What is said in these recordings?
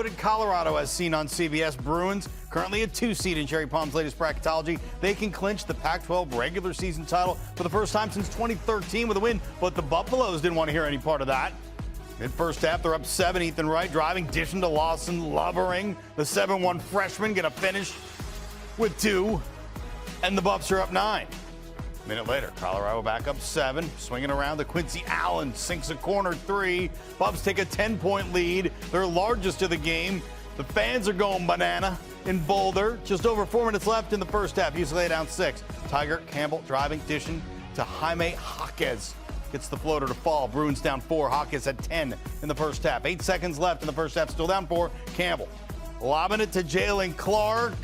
loaded Colorado as seen on CBS. Bruins, currently a 2 seed in Jerry Palm's latest bracketology. They can clinch the Pac-12 regular season title for the first time since 2013 with a win, but the Buffaloes didn't want to hear any part of that. In first half, they're up 7. Ethan Wright driving, dishing to Lawson, Lovering. The 7-1 freshman get a finish with 2, and the Buffs are up 9. A minute later, Colorado back up 7, swinging around to Quincy Allen, sinks a corner 3. Buffs take a 10-point lead, their largest of the game. The fans are going banana in Boulder. Just over 4 minutes left in the first half. UCLA down 6. Tiger Campbell driving, dishing to Jaime Jaquez. Gets the floater to fall. Bruins down 4. Jaquez at 10 in the first half. 8 seconds left in the first half. Still down 4. Campbell lobbing it to Jalen Clark.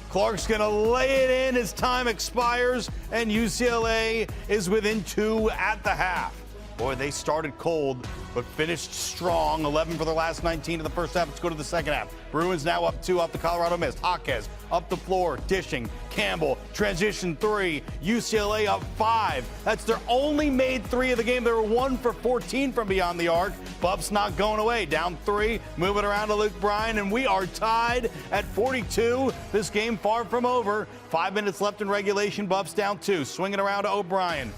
Clark's going to lay it in as time expires, and UCLA is within 2 at the half. Boy, they started cold, but finished strong. 11 for their last 19 in the first half. Let's go to the second half. Bruins now up 2 off the Colorado miss. Jaquez up the floor, dishing. Campbell, transition 3. UCLA up 5. That's their only made 3 of the game. They were 1 for 14 from beyond the arc. Buffs not going away. Down 3, moving around to Luke Bryan, and we are tied at 42. This game far from over. 5 minutes left in regulation. Buffs down 2. Swinging around to O'Brien.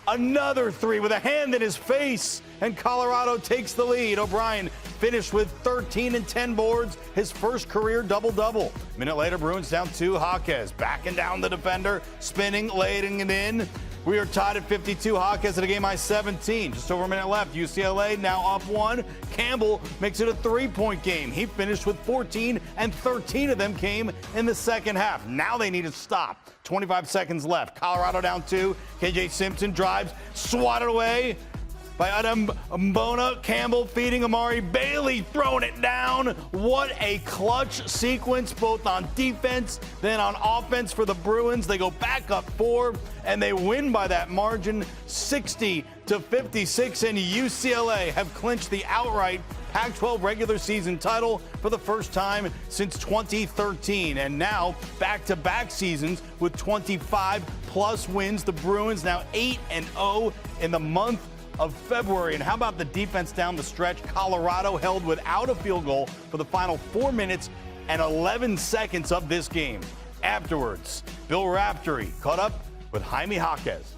Another 3 with a hand in his face, and Colorado takes the lead. O'Brien finished with 13 and 10 boards, his first career double-double. Minute later, Bruins down 2. Jaquez backing down the defender, spinning, laying it in. We are tied at 52. Jaquez at a game-high 17. Just over a minute left. UCLA now up 1. Campbell makes it a 3-point game. He finished with 14, and 13 of them came in the second half. Now they need to stop. 25 seconds left. Colorado down 2. KJ Simpson drives, swatted away by Adam Mbona. Campbell feeding Amari Bailey, throwing it down. What a clutch sequence, both on defense, then on offense for the Bruins. They go back up 4, and they win by that margin, 60-56, and UCLA have clinched the outright Pac-12 regular season title for the first time since 2013. And now back-to-back seasons with 25-plus wins. The Bruins now 8-0 in the month of February. And how about the defense down the stretch? Colorado held without a field goal for the final 4 minutes and 11 seconds of this game. Afterwards, Bill Raftery caught up with Jaime Jaquez.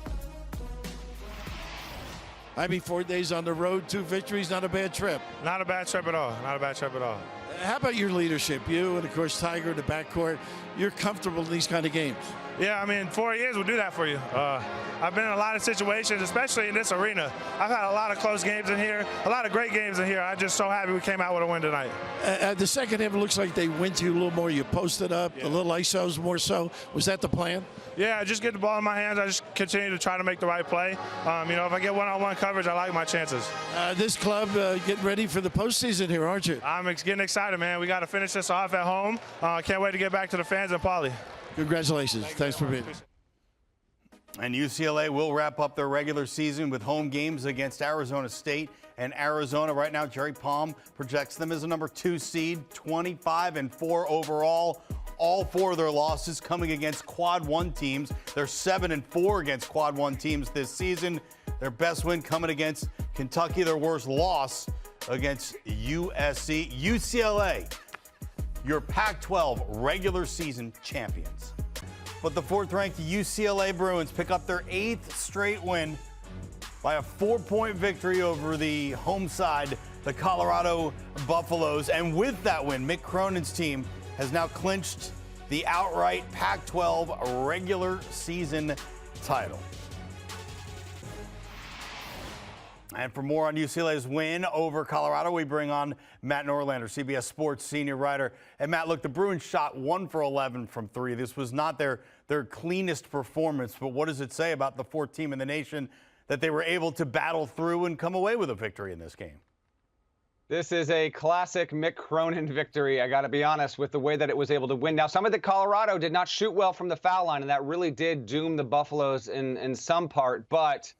Jaime, 4 days on the road, 2 victories, not a bad trip. Not a bad trip at all. Not a bad trip at all. How about your leadership? You and, of course, Tiger in the backcourt. You're comfortable in these kind of games. Yeah, I mean, 4 years will do that for you. I've been in a lot of situations, especially in this arena. I've had a lot of close games in here, a lot of great games in here. I'm just so happy we came out with a win tonight. The second half, it looks like they went to you a little more. You posted up, a little ISOs more so. Was that the plan? Yeah, just get the ball in my hands. I just continue to try to make the right play. You know, if I get one-on-one coverage, I like my chances. This club getting ready for the postseason here, aren't you? I'm getting excited, man. We got to finish this off at home. Can't wait to get back to the fans in Pauley. Congratulations. Thanks for being here. And UCLA will wrap up their regular season with home games against Arizona State and Arizona. Right now, Jerry Palm projects them as a number 2 seed, 25-4 overall. All 4 of their losses coming against Quad 1 teams. They're 7-4 against Quad 1 teams this season. Their best win coming against Kentucky. Their worst loss against USC. UCLA, your Pac-12 regular season champions. But the 4th-ranked UCLA Bruins pick up their 8th straight win by a 4-point victory over the home side, the Colorado Buffaloes. And with that win, Mick Cronin's team has now clinched the outright Pac-12 regular season title. And for more on UCLA's win over Colorado, we bring on Matt Norlander, CBS Sports senior writer. And Matt, look, the Bruins shot 1 for 11 from 3. This was not their cleanest performance, but what does it say about the 4th team in the nation that they were able to battle through and come away with a victory in this game? This is a classic Mick Cronin victory, I got to be honest, with the way that it was able to win. Now, some of the Colorado did not shoot well from the foul line, and that really did doom the Buffaloes in some part, but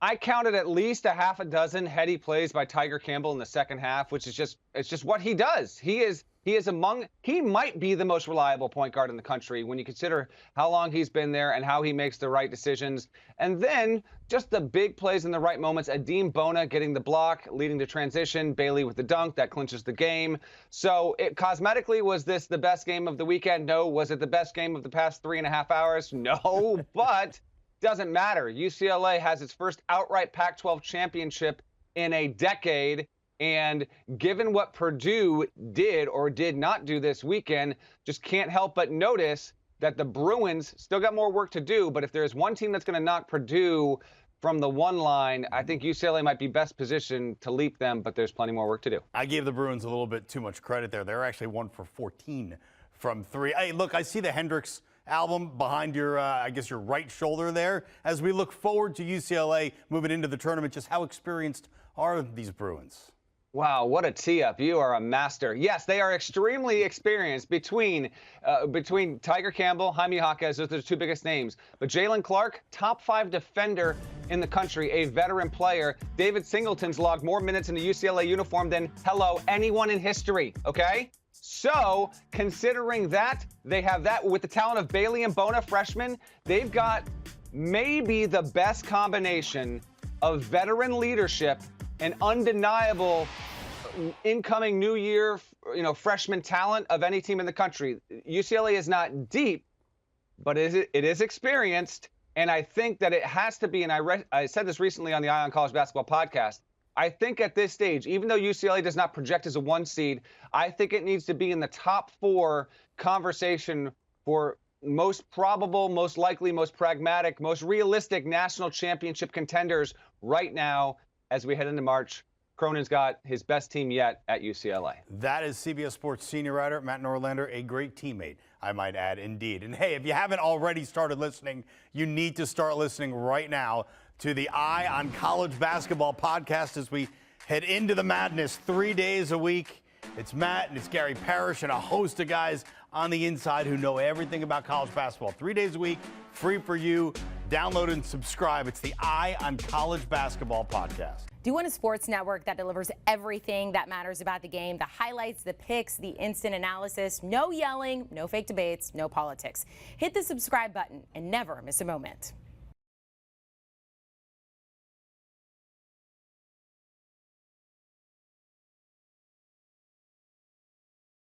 I counted at least a half a dozen heady plays by Tiger Campbell in the second half, which is it's just what he does. He might be the most reliable point guard in the country when you consider how long he's been there and how he makes the right decisions. And then just the big plays in the right moments. Adeem Bona getting the block, leading to transition. Bailey with the dunk that clinches the game. So cosmetically, was this the best game of the weekend? No. Was it the best game of the past 3.5 hours? No. But doesn't matter. UCLA has its first outright Pac-12 championship in a decade. And given what Purdue did or did not do this weekend, just can't help but notice that the Bruins still got more work to do. But if there's one team that's going to knock Purdue from the one line, I think UCLA might be best positioned to leap them, but there's plenty more work to do. I gave the Bruins a little bit too much credit there. They're actually 1 for 14 from 3. Hey, look, I see the Hendricks album behind your, I guess, your right shoulder there. As we look forward to UCLA moving into the tournament, just how experienced are these Bruins? Wow, what a tee-up. You are a master. Yes, they are extremely experienced between Tiger Campbell, Jaime Jaquez, those are the two biggest names. But Jalen Clark, top 5 defender in the country, a veteran player. David Singleton's logged more minutes in the UCLA uniform than, anyone in history, okay? So, considering that, they have that with the talent of Bailey and Bona, freshmen, they've got maybe the best combination of veteran leadership and undeniable incoming new year, freshman talent of any team in the country. UCLA is not deep, but it is experienced. And I think that it has to be, and I said this recently on the Eye on College Basketball podcast, I think at this stage, even though UCLA does not project as a 1 seed, I think it needs to be in the top 4 conversation for most probable, most likely, most pragmatic, most realistic national championship contenders right now as we head into March. Cronin's got his best team yet at UCLA. That is CBS Sports senior writer Matt Norlander, a great teammate, I might add, indeed. And hey, if you haven't already started listening, you need to start listening right now to the Eye on College Basketball podcast as we head into the madness 3 days a week. It's Matt and it's Gary Parrish and a host of guys on the inside who know everything about college basketball. 3 days a week, free for you. Download and subscribe. It's the Eye on College Basketball podcast. Do you want a sports network that delivers everything that matters about the game? The highlights, the picks, the instant analysis, no yelling, no fake debates, no politics. Hit the subscribe button and never miss a moment.